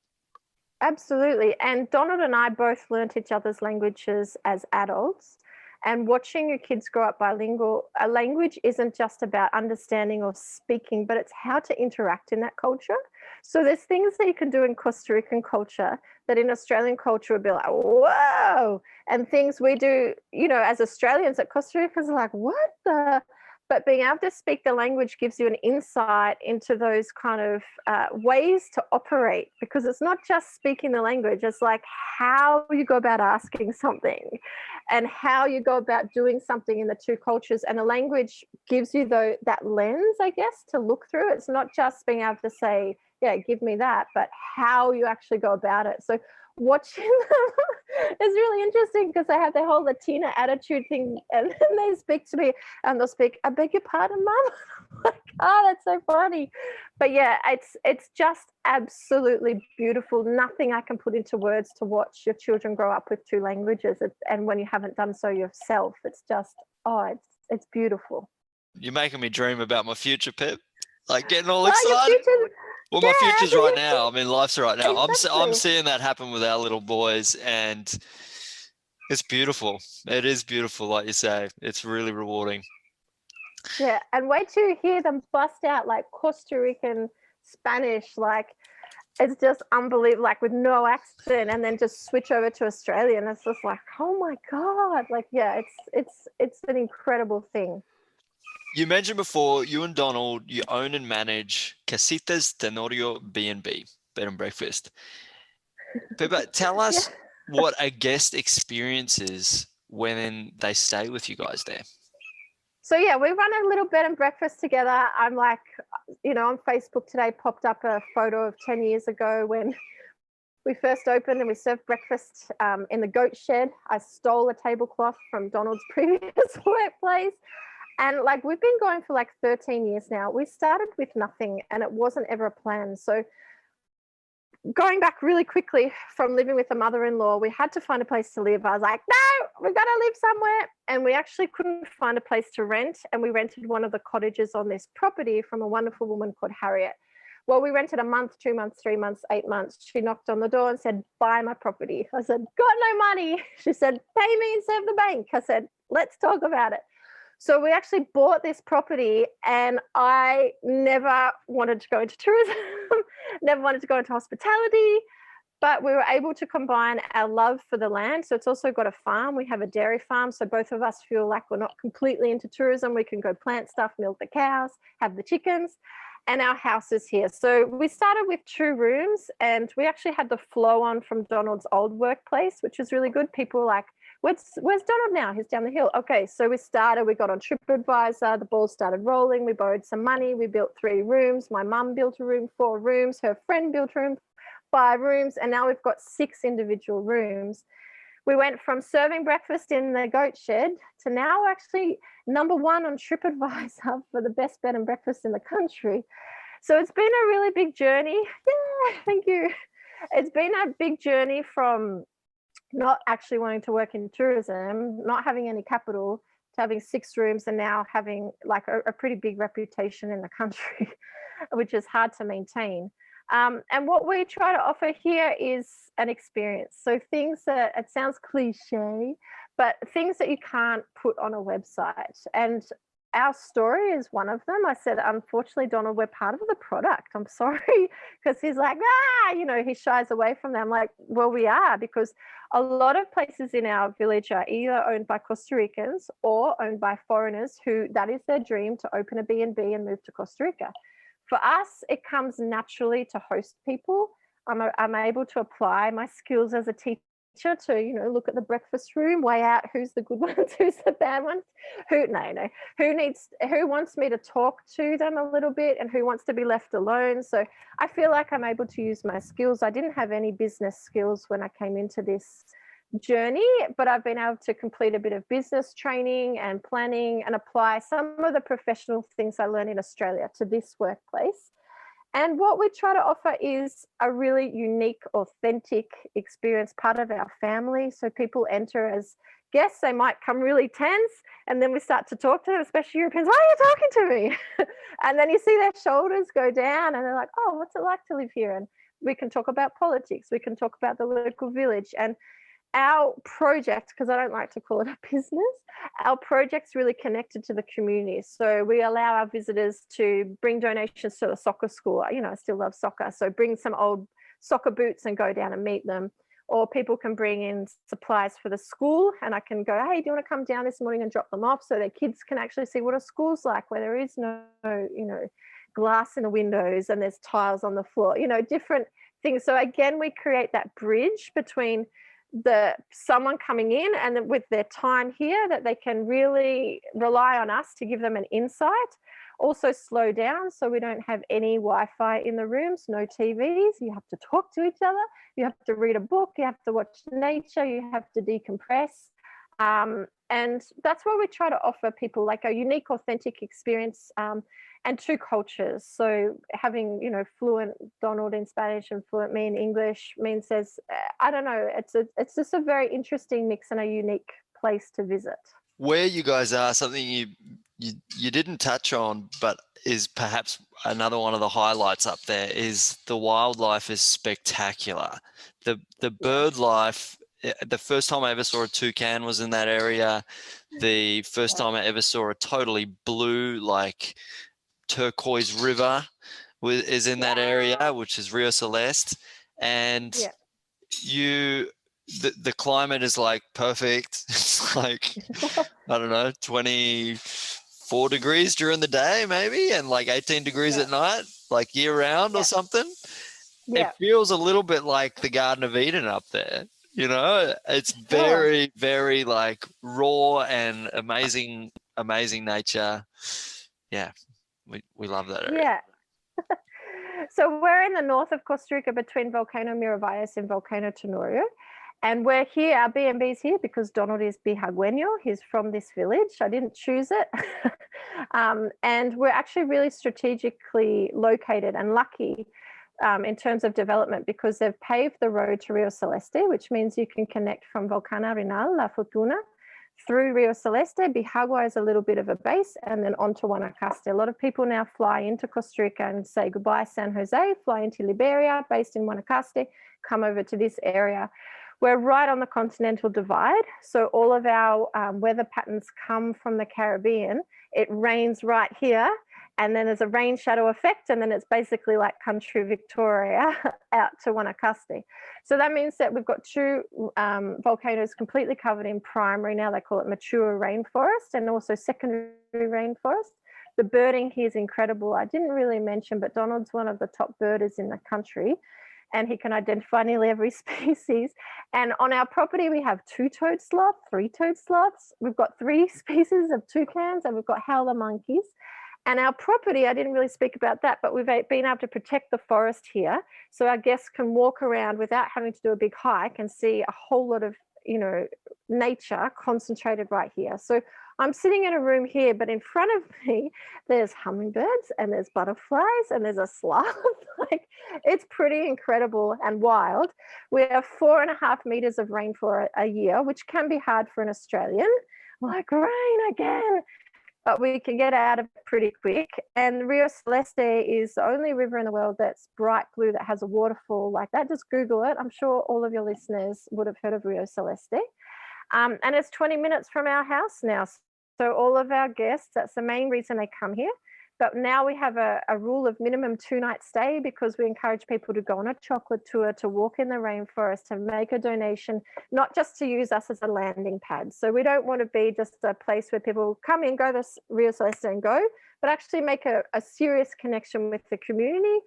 Absolutely. And Donald and I both learnt each other's languages as adults. And watching your kids grow up bilingual, a language isn't just about understanding or speaking, but it's how to interact in that culture. So there's things that you can do in Costa Rican culture that in Australian culture would be like, whoa. And things we do, you know, as Australians that Costa Ricans are like, what the? But being able to speak the language gives you an insight into those kind of ways to operate, because it's not just speaking the language, it's like how you go about asking something and how you go about doing something in the two cultures. And the language gives you that lens, I guess, to look through. It's not just being able to say, yeah, give me that, but how you actually go about it. So watching them is really interesting, because they have their whole Latina attitude thing, and then they speak to me and they'll speak, I beg your pardon, mum. Like, oh, that's so funny. But yeah, it's just absolutely beautiful. Nothing I can put into words to watch your children grow up with two languages. And when you haven't done so yourself, it's just, it's beautiful. You're making me dream about my future, Pip. Like getting all Well, excited. Well, my future's right future. now. I mean, life's right now. Exactly. I'm seeing that happen with our little boys, and it's beautiful. It is beautiful, like you say. It's really rewarding. Yeah, and wait till you hear them bust out like Costa Rican Spanish, like it's just unbelievable, like with no accent, and then just switch over to Australian. It's just like, oh my God. Like, yeah, it's an incredible thing. You mentioned before, you and Donald, you own and manage Casitas, Tenorio, B&B, bed and breakfast. But tell us what a guest experiences when they stay with you guys there. So yeah, we run a little bed and breakfast together. I'm like, you know, on Facebook today popped up a photo of 10 years ago when we first opened and we served breakfast in the goat shed. I stole a tablecloth from Donald's previous workplace. And like, we've been going for like 13 years now. We started with nothing and it wasn't ever a plan. So going back really quickly from living with a mother-in-law, we had to find a place to live. I was like, no, we've got to live somewhere. And we actually couldn't find a place to rent. And we rented one of the cottages on this property from a wonderful woman called Harriet. Well, we rented a month, 2 months, 3 months, 8 months. She knocked on the door and said, buy my property. I said, got no money. She said, pay me instead of the bank. I said, let's talk about it. So we actually bought this property, and I never wanted to go into tourism, never wanted to go into hospitality, but we were able to combine our love for the land. So it's also got a farm. We have a dairy farm. So both of us feel like we're not completely into tourism. We can go plant stuff, milk the cows, have the chickens, and our house is here. So we started with 2 rooms, and we actually had the flow on from Donald's old workplace, which was really good. People were like, where's Donald now? He's down the hill. Okay, so we got on TripAdvisor, the ball started rolling, we borrowed some money, we built 3 rooms, my mum built a room, 4 rooms, her friend built a room, 5 rooms, and now we've got 6 individual rooms. We went from serving breakfast in the goat shed to now actually number 1 on TripAdvisor for the best bed and breakfast in the country. So it's been a really big journey. Yeah, thank you. It's been a big journey from not actually wanting to work in tourism, not having any capital, to having 6 rooms and now having like a pretty big reputation in the country, which is hard to maintain. And what we try to offer here is an experience. So things that, it sounds cliche, but things that you can't put on a website. And our story is one of them. I said, unfortunately, Donald, we're part of the product. I'm sorry, because he's like, you know, he shies away from them. Like, well, we are, because a lot of places in our village are either owned by Costa Ricans or owned by foreigners who that is their dream, to open a B&B and move to Costa Rica. For us, it comes naturally to host people. I'm able to apply my skills as a teacher to, you know, look at the breakfast room, weigh out who's the good ones, who's the bad ones, who wants me to talk to them a little bit, and who wants to be left alone. So I feel like I'm able to use my skills. I didn't have any business skills when I came into this journey, but I've been able to complete a bit of business training and planning and apply some of the professional things I learned in Australia to this workplace. And what we try to offer is a really unique, authentic experience, part of our family. So people enter as guests, they might come really tense, and then we start to talk to them, especially Europeans. Why are you talking to me? And then you see their shoulders go down, and they're like, oh, what's it like to live here? And we can talk about politics, we can talk about the local village. And our project, because I don't like to call it a business, our project's really connected to the community. So we allow our visitors to bring donations to the soccer school. You know, I still love soccer. So bring some old soccer boots and go down and meet them. Or people can bring in supplies for the school, and I can go, hey, do you want to come down this morning and drop them off, so their kids can actually see what a school's like, where there is no, you know, glass in the windows and there's tiles on the floor, you know, different things. So again, we create that bridge between someone coming in and with their time here, that they can really rely on us to give them an insight. Also slow down, so we don't have any Wi-Fi in the rooms, no TVs. You have to talk to each other, you have to read a book, you have to watch nature, you have to decompress. And that's why we try to offer people like a unique, authentic experience, and two cultures. So having, you know, fluent Donald in Spanish and fluent me in English means there's, I don't know, it's just a very interesting mix and a unique place to visit. Where you guys are, something you didn't touch on, but is perhaps another one of the highlights up there, is the wildlife is spectacular. The bird life. The first time I ever saw a toucan was in that area. The first time I ever saw a totally blue, like turquoise river is in that area, which is Rio Celeste. And the climate is like perfect. It's like, I don't know, 24 degrees during the day maybe, and like 18 degrees at night, like year round or something. It feels a little bit like the Garden of Eden up there. You know, it's very, very like raw and amazing nature. Yeah, we love that area. Yeah. So we're in the north of Costa Rica between Volcano Miravalles and Volcano Tenorio. And we're here, our B&B is here because Donald is Bihagüeño. He's from this village. I didn't choose it. And we're actually really strategically located and lucky in terms of development, because they've paved the road to Rio Celeste, which means you can connect from Volcano Arenal, La Fortuna, through Rio Celeste. Bihagua is a little bit of a base, and then on to Guanacaste. A lot of people now fly into Costa Rica and say goodbye San Jose, fly into Liberia, based in Guanacaste, come over to this area. We're right on the continental divide, so all of our weather patterns come from the Caribbean. It rains right here, and then there's a rain shadow effect, and then it's basically like country Victoria out to Guanacaste. So that means that we've got two volcanoes completely covered in primary, now they call it mature rainforest, and also secondary rainforest. The birding here is incredible. I didn't really mention, but Donald's one of the top birders in the country, and he can identify nearly every species. And on our property, we have two-toed sloth, three-toed sloths. We've got 3 species of toucans, and we've got howler monkeys. And our property, I didn't really speak about that, but we've been able to protect the forest here, so our guests can walk around without having to do a big hike and see a whole lot of, you know, nature concentrated right here. So I'm sitting in a room here, but in front of me, there's hummingbirds and there's butterflies and there's a sloth. Like, it's pretty incredible and wild. We have 4.5 meters of rainfall a year, which can be hard for an Australian. Like, rain again. But we can get out of it pretty quick. And Rio Celeste is the only river in the world that's bright blue, that has a waterfall like that. Just Google it. I'm sure all of your listeners would have heard of Rio Celeste. And it's 20 minutes from our house now. So all of our guests, that's the main reason they come here. But now we have a rule of minimum 2-night stay, because we encourage people to go on a chocolate tour, to walk in the rainforest, to make a donation, not just to use us as a landing pad. So we don't want to be just a place where people come in, go to Rio Celeste and go, but actually make a serious connection with the community.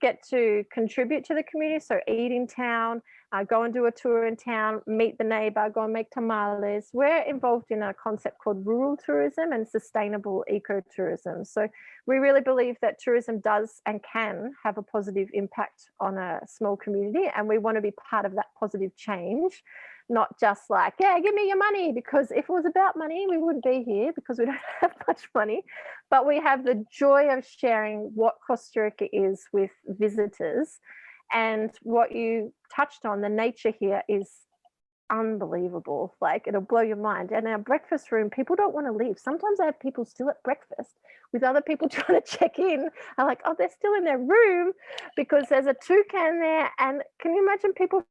get to contribute to the community. So eat in town, go and do a tour in town, meet the neighbor, go and make tamales. We're involved in a concept called rural tourism and sustainable ecotourism. So we really believe that tourism does and can have a positive impact on a small community, and we want to be part of that positive change, not just like, yeah, give me your money, because if it was about money, we wouldn't be here because we don't have much money. But we have the joy of sharing what Costa Rica is with visitors. And what you touched on, the nature here is unbelievable. Like, it'll blow your mind. And our breakfast room, people don't want to leave. Sometimes I have people still at breakfast with other people trying to check in. I'm like, oh, they're still in their room because there's a toucan there. And can you imagine people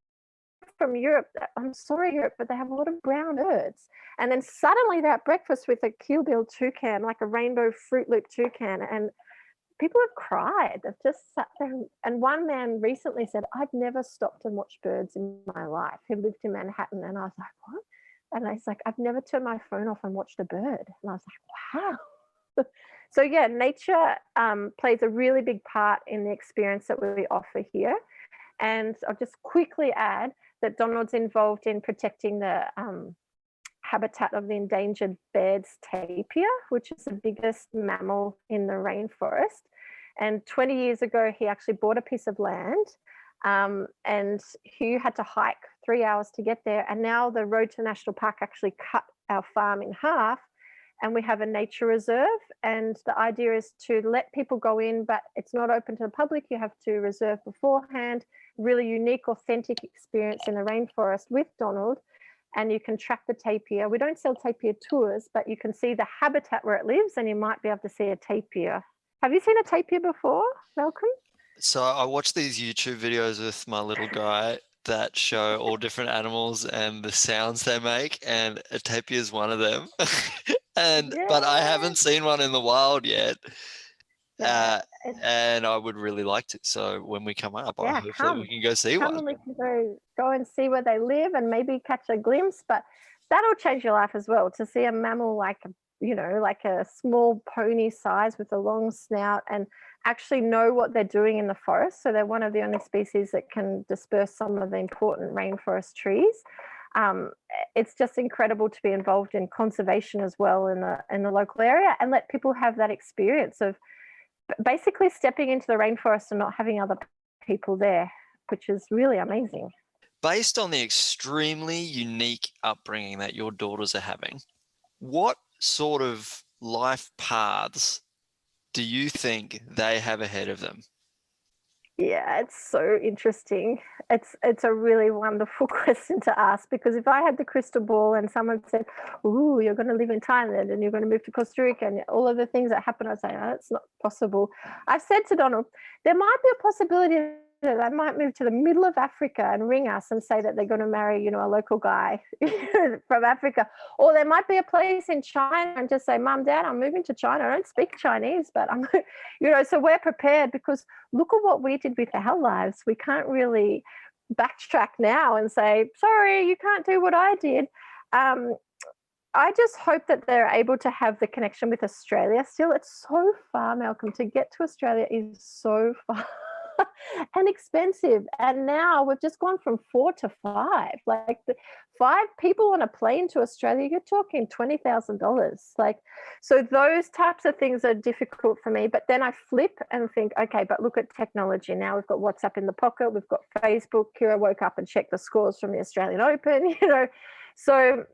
from Europe? I'm sorry, Europe, but they have a lot of brown birds. And then suddenly they're at breakfast with a keel-billed toucan, like a rainbow Fruit Loop toucan. And people have cried. They've just sat there. And one man recently said, I've never stopped and watched birds in my life. He lived in Manhattan. And I was like, what? And he's like, I've never turned my phone off and watched a bird. And I was like, wow. So yeah, nature plays a really big part in the experience that we offer here. And I'll just quickly add that Donald's involved in protecting the habitat of the endangered Baird's tapir, which is the biggest mammal in the rainforest. And 20 years ago, he actually bought a piece of land, and Hugh had to hike 3 hours to get there. And now the road to National Park actually cut our farm in half, and we have a nature reserve. And the idea is to let people go in, but it's not open to the public. You have to reserve beforehand. Really unique, authentic experience in the rainforest with Donald. And you can track the tapir. We don't sell tapir tours, but you can see the habitat where it lives, and you might be able to see a tapir. Have you seen a tapir before, Malcolm? So I watch these YouTube videos with my little guy that show all different animals and the sounds they make, and a tapir is one of them. But I haven't seen one in the wild yet. Yeah, and I would really like to. So when we come up, yeah, hopefully we can go see one. And we can go and see where they live and maybe catch a glimpse. But that'll change your life as well, to see a mammal like a small pony size with a long snout and actually know what they're doing in the forest. So they're one of the only species that can disperse some of the important rainforest trees. It's just incredible to be involved in conservation as well in the local area, and let people have that experience of basically stepping into the rainforest and not having other people there, which is really amazing. Based on the extremely unique upbringing that your daughters are having, what sort of life paths do you think they have ahead of them? Yeah, it's so interesting. It's a really wonderful question to ask, because if I had the crystal ball and someone said, "Ooh, you're going to live in Thailand and you're going to move to Costa Rica," and all of the things that happen, I'd say, "Oh, that's not possible." I've said to Donald, there might be a possibility that I might move to the middle of Africa and ring us and say that they're going to marry, a local guy from Africa. Or there might be a place in China and just say, "Mum, Dad, I'm moving to China. I don't speak Chinese, but I'm," so we're prepared, because look at what we did with our lives. We can't really backtrack now and say, "Sorry, you can't do what I did." I just hope that they're able to have the connection with Australia still. It's so far, Malcolm. To get to Australia is so far. And expensive. And now we've just gone from 4 to 5. Like 5 people on a plane to Australia, you're talking $20,000. So those types of things are difficult for me. But then I flip and think, okay, but look at technology. Now we've got WhatsApp in the pocket. We've got Facebook. Kira woke up and checked the scores from the Australian Open, So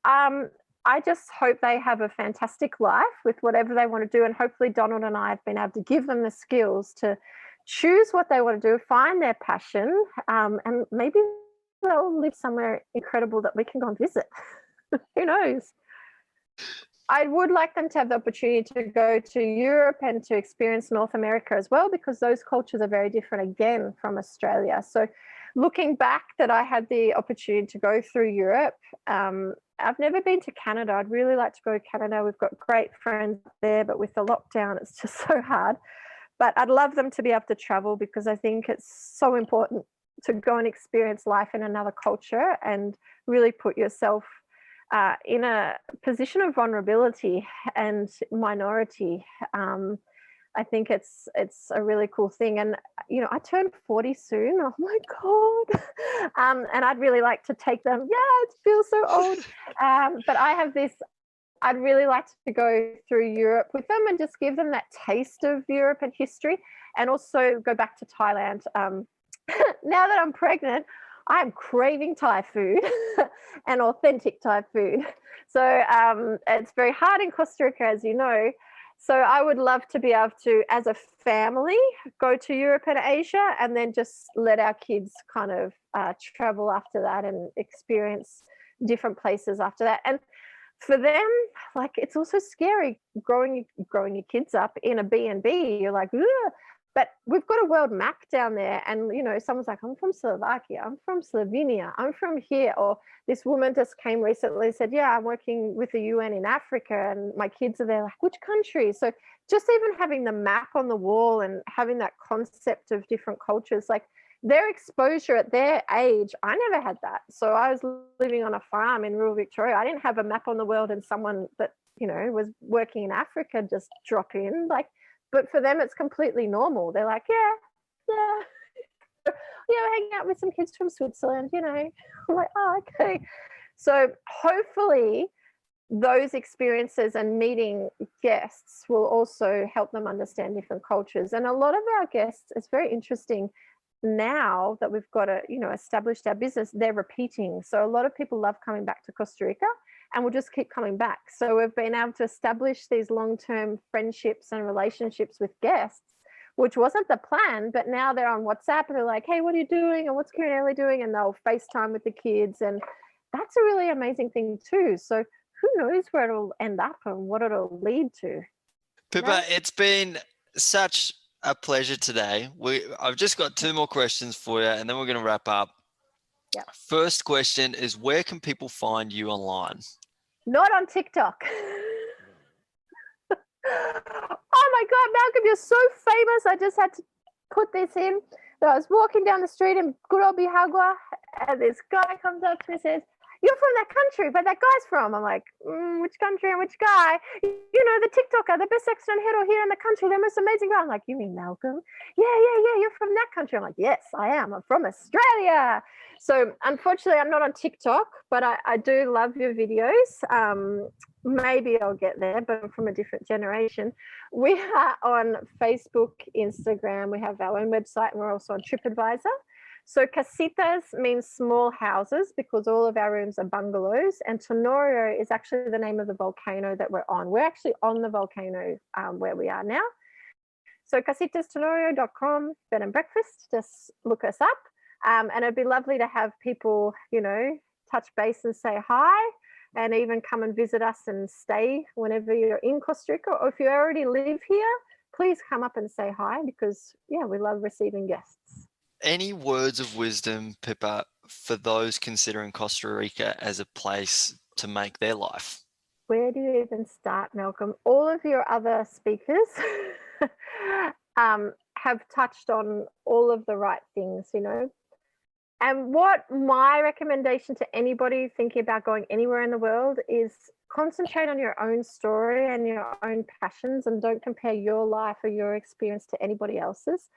I just hope they have a fantastic life with whatever they want to do. And hopefully Donald and I have been able to give them the skills to choose what they want to do, find their passion, and maybe they'll live somewhere incredible that we can go and visit. Who knows? I would like them to have the opportunity to go to Europe and to experience North America as well, because those cultures are very different again from Australia. So looking back that I had the opportunity to go through Europe, I've never been to Canada. I'd really like to go to Canada. We've got great friends there, but with the lockdown, it's just so hard. But I'd love them to be able to travel, because I think it's so important to go and experience life in another culture and really put yourself in a position of vulnerability and minority. I think it's a really cool thing. And, you know, I turned 40 soon. Oh my God. And I'd really like to take them. Yeah, it feels so old. But I'd really like to go through Europe with them and just give them that taste of Europe and history, and also go back to Thailand. Now that I'm pregnant, I'm craving Thai food and authentic Thai food. So it's very hard in Costa Rica, as you know. So I would love to be able to, as a family, go to Europe and Asia, and then just let our kids kind of travel after that and experience different places after that. And for them, like, it's also scary growing your kids up in a B&B. You're like, ugh. But we've got a world map down there, and, you know, someone's like, I'm from Slovakia, I'm from Slovenia, I'm from here. Or this woman just came recently and said, yeah, I'm working with the UN in Africa, and my kids are there. Like, which country? So just even having the map on the wall and having that concept of different cultures, like, their exposure at their age, I never had that. So I was living on a farm in rural Victoria. I didn't have a map on the world and someone that, you know, was working in Africa just drop in. Like, but for them, it's completely normal. They're like, yeah, hanging out with some kids from Switzerland, you know. I'm like, oh, okay. So hopefully those experiences and meeting guests will also help them understand different cultures. And a lot of our guests, it's very interesting, now that we've got established our business, they're repeating. So a lot of people love coming back to Costa Rica, and we'll just keep coming back. So we've been able to establish these long-term friendships and relationships with guests, which wasn't the plan, but now they're on WhatsApp and they're like, hey, what are you doing? And what's Kieran Ellie doing? And they'll FaceTime with the kids. And that's a really amazing thing too. So who knows where it'll end up and what it'll lead to. Pippa, it's been such a pleasure today. I've just got 2 more questions for you, and then we're going to wrap up. Yeah. First question is, where can people find you online? Not on TikTok. Oh my God, Malcolm, you're so famous. I just had to put this in. So I was walking down the street in good old Bihagwa, and this guy comes up to me and says, you're from that country, but that guy's from. I'm like, which country and which guy? You know, the TikToker, the best excellent hero here in the country, the most amazing guy. I'm like, you mean Malcolm? Yeah, you're from that country. I'm like, yes, I am. I'm from Australia. So unfortunately, I'm not on TikTok, but I do love your videos. Maybe I'll get there, but I'm from a different generation. We are on Facebook, Instagram. We have our own website, and we're also on TripAdvisor. So Casitas means small houses because all of our rooms are bungalows, and Tenorio is actually the name of the volcano that we're on. We're actually on the volcano where we are now. So casitastenorio.com, bed and breakfast, just look us up. And it'd be lovely to have people, you know, touch base and say hi, and even come and visit us and stay whenever you're in Costa Rica. Or if you already live here, please come up and say hi, because, yeah, we love receiving guests. Any words of wisdom, Pippa, for those considering Costa Rica as a place to make their life? Where do you even start, Malcolm? All of your other speakers have touched on all of the right things, you know. And what my recommendation to anybody thinking about going anywhere in the world is, concentrate on your own story and your own passions, and don't compare your life or your experience to anybody else's.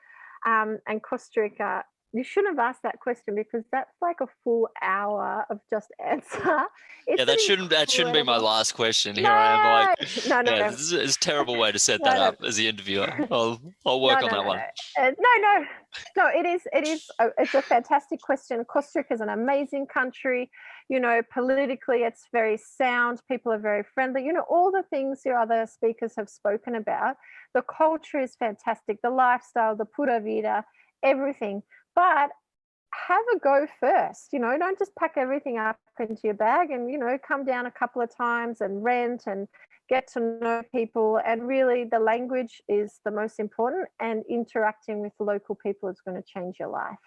And Costa Rica, you shouldn't have asked that question, because that's like a full hour of just answer. Yeah, that shouldn't be my last question. Here I am, like, no. This is a terrible way to set that up as the interviewer. I'll work on that one. No, it is. It's a fantastic question. Costa Rica is an amazing country. You know, politically, it's very sound. People are very friendly. You know, all the things your other speakers have spoken about. The culture is fantastic. The lifestyle, the pura vida, everything. But have a go first. You know, don't just pack everything up into your bag, and, you know, come down a couple of times and rent and get to know people. And really, the language is the most important, and interacting with local people is going to change your life.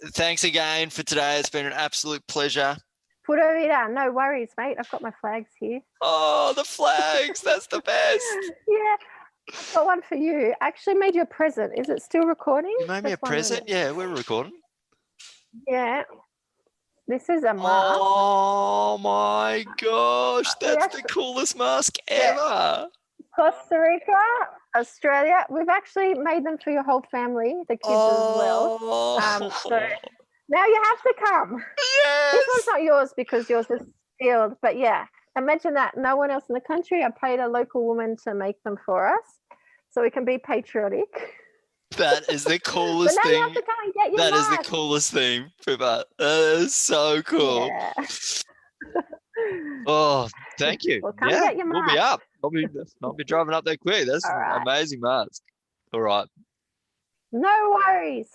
Thanks again for today. It's been an absolute pleasure. Pura vida, no worries, mate. I've got my flags here. Oh, the flags. That's the best. Yeah. I've got one for you. I actually made you a present. Is it still recording? You made me a present? Yeah, we're recording. Yeah. This is a mask. Oh my gosh, that's the coolest mask ever. Costa Rica, Australia. We've actually made them for your whole family, the kids as well. So now you have to come. This one's yes. not yours because yours is sealed, but yeah, imagine that. No one else in the country. I paid a local woman to make them for us so we can be patriotic. That is the But coolest now you have thing. to come and get your That is the mask. coolest thing, Pippa. That is so cool. Yeah. Oh, thank you. Well, come Yeah, get your we'll be mask. up. I'll be driving up there quick. That's All an right. amazing mask. All right. No worries.